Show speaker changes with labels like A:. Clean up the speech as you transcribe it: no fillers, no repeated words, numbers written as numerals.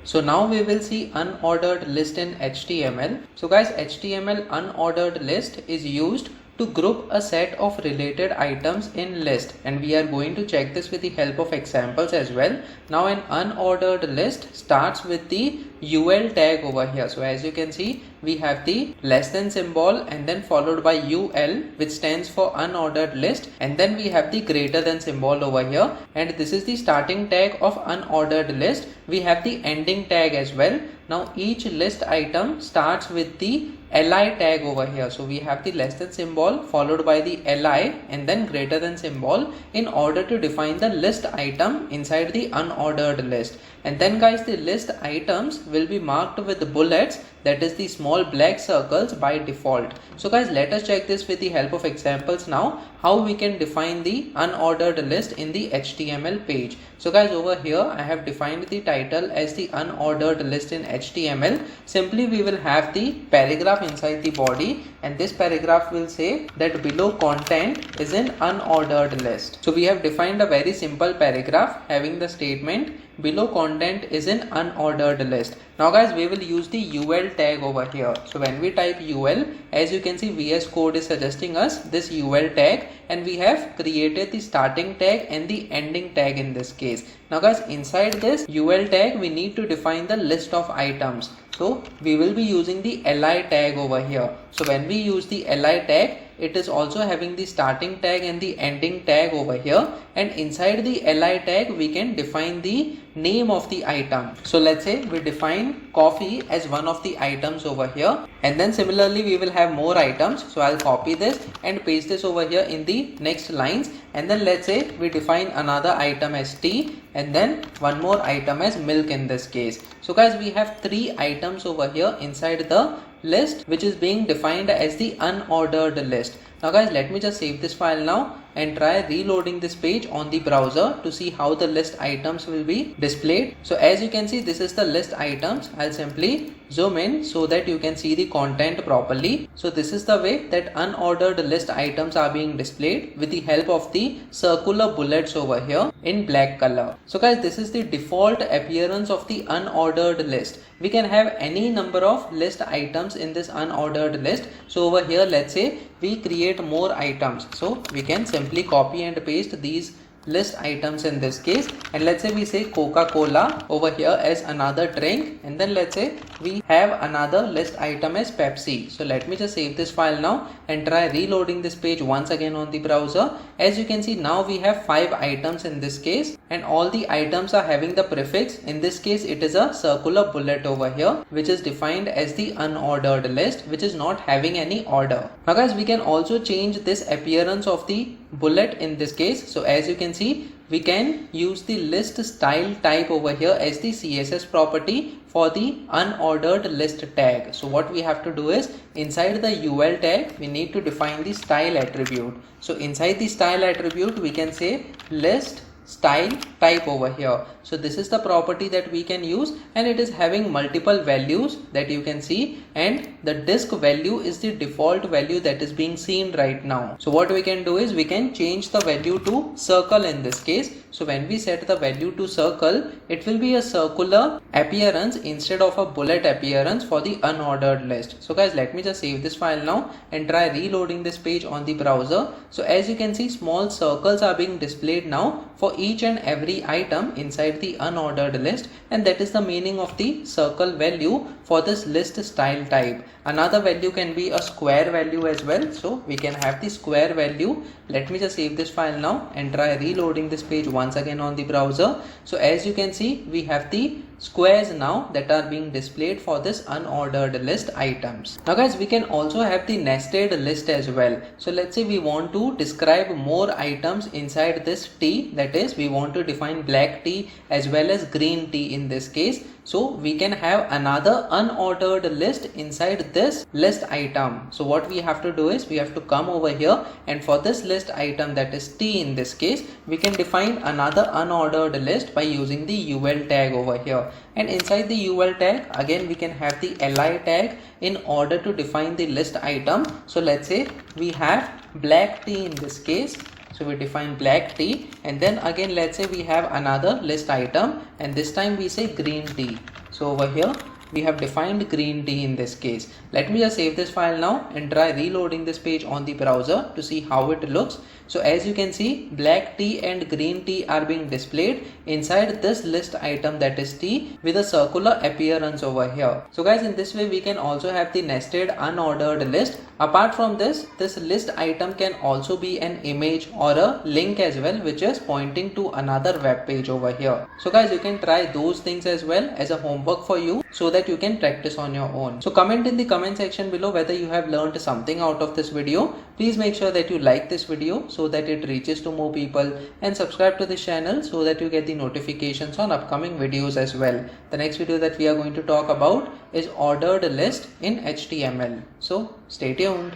A: So now we will see unordered list in HTML. So guys, HTML unordered list is used to group a set of related items in list, and we are going to check this with the help of examples as well. Now an unordered list starts with the UL tag over here. So as you can see, we have the less than symbol and then followed by UL, which stands for unordered list, and then we have the greater than symbol over here, and this is the starting tag of unordered list. We have the ending tag as well. Now each list item starts with the li tag over here. So we have the less than symbol followed by the li and then greater than symbol in order to define the list item inside the unordered list. And then guys, the list items will be marked with bullets, that is the small black circles by default. So guys, let us check this with the help of examples now, how we can define the unordered list in the HTML page. So guys, over here I have defined the title as the unordered list in HTML. Simply we will have the paragraph inside the body, and this paragraph will say that below content is an unordered list. So we have defined a very simple paragraph having the statement below content is an unordered list. Now guys, we will use the UL tag over here. So when we type UL, as you can see, VS Code is suggesting us this UL tag, and we have created the starting tag and the ending tag in this case. Now guys, inside this UL tag we need to define the list of items. So we will be using the li tag over here. So when we use the li tag, it is also having the starting tag and the ending tag over here, and inside the li tag we can define the name of the item. So let's say we define coffee as one of the items over here, and then similarly we will have more items. So I'll copy this and paste this over here in the next lines, and then let's say we define another item as tea and then one more item as milk in this case. So guys, we have 3 items over here inside the list which is being defined as the unordered list. Now guys, let me just save this file now and try reloading this page on the browser to see how the list items will be displayed. So as you can see, this is the list items. I'll simply zoom in so that you can see the content properly. So this is the way that unordered list items are being displayed with the help of the circular bullets over here in black color. So guys, this is the default appearance of the unordered list. We can have any number of list items in this unordered list. So over here, let's say we create more items. So we can simply copy and paste these list items in this case, and let's say we say Coca-Cola over here as another drink, and then let's say we have another list item as Pepsi. So let me just save this file now and try reloading this page once again on the browser. As you can see, now we have 5 items in this case, and all the items are having the prefix. In this case it is a circular bullet over here which is defined as the unordered list, which is not having any order. Now guys, we can also change this appearance of the bullet in this case. So as you can see, we can use the list style type over here as the CSS property for the unordered list tag. So what we have to do is, inside the UL tag we need to define the style attribute. So inside the style attribute we can say list style type over here. So this is the property that we can use, and it is having multiple values that you can see, and the disk value is the default value that is being seen right now. So what we can do is we can change the value to circle in this case. So when we set the value to circle, it will be a circular appearance instead of a bullet appearance for the unordered list. So guys, let me just save this file now and try reloading this page on the browser. So as you can see, small circles are being displayed now for each and every item inside the unordered list, and that is the meaning of the circle value for this list style type. Another value can be a square value as well. So we can have the square value. Let me just save this file now and try reloading this page once again on the browser. So as you can see, we have the squares now that are being displayed for this unordered list items. Now guys, we can also have the nested list as well. So let's say we want to describe more items inside this tea, that is we want to define black tea as well as green tea in this case. So we can have another unordered list inside this list item. So what we have to do is we have to come over here, and for this list item, that is tea in this case, we can define another unordered list by using the UL tag over here. And inside the UL tag again we can have the li tag in order to define the list item. So let's say we have black tea in this case. So we define black tea, and then again let's say we have another list item, and this time we say green tea. So So over here we have defined green tea in this case. Let me just save this file now and try reloading this page on the browser to see how it looks. So as you can see, black tea and green tea are being displayed inside this list item, that is tea, with a circular appearance over here. So guys, in this way we can also have the nested unordered list. Apart from this list item can also be an image or a link as well, which is pointing to another web page over here. So guys, you can try those things as well as a homework for you so that you can practice on your own. So comment in the comment section below whether you have learned something out of this video. Please make sure that you like this video so that it reaches to more people, and subscribe to this channel so that you get the notifications on upcoming videos as well. The next video that we are going to talk about is ordered list in HTML. So stay tuned.